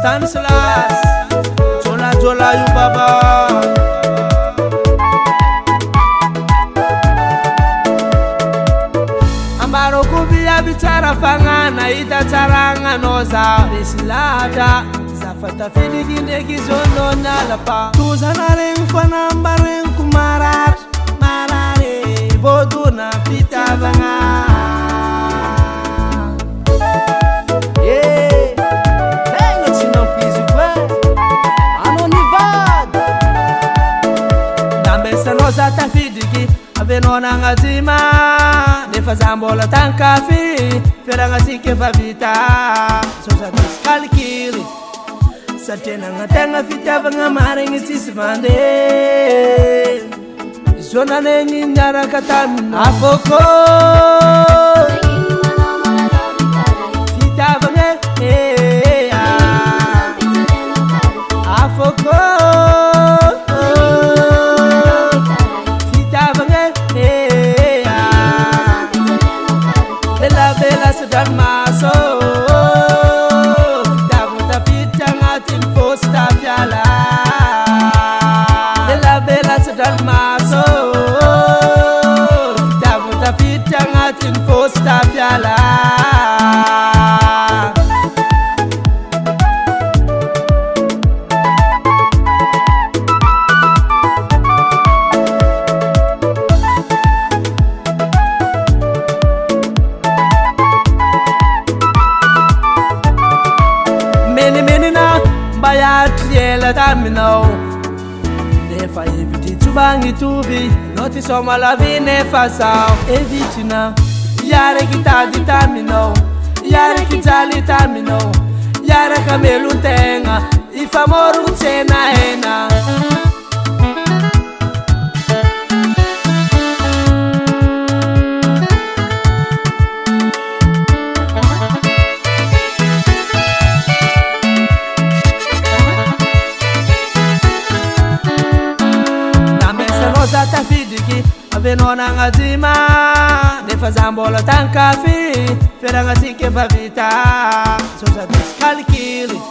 Stanislas Jola yu baba ambaro kubia bichara fangana ita charanga noza desilata zafata filiginde kizono nalapa tuzanare mfana ambare kumarar marare boduna pitavanga noza tafidiki avenona ngazima nefa zambola tankafi feranga sike favita sosa diskalkiri satena ngatenga fitavanga maringi sisvande zona nengi nyara katami afoko fitavanga afoko dan maso tabuta pitanga tin posta piala bela bela dan maso tabuta pitanga tin posta piala Triela tamino nefa eviti tubangi tubi noti soma la vi nefa sao evitina yare kitadi tamino yare kitali tamino yare kamelu tenga ifamoru tena ena tafidiki avenona ngazima nefa zambola tankafi feranga sike favita sosa diskalkiri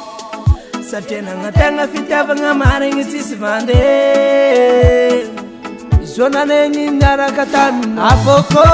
satena ngatenga fitavanga maringi sisvande zona nengi nyara katami afoko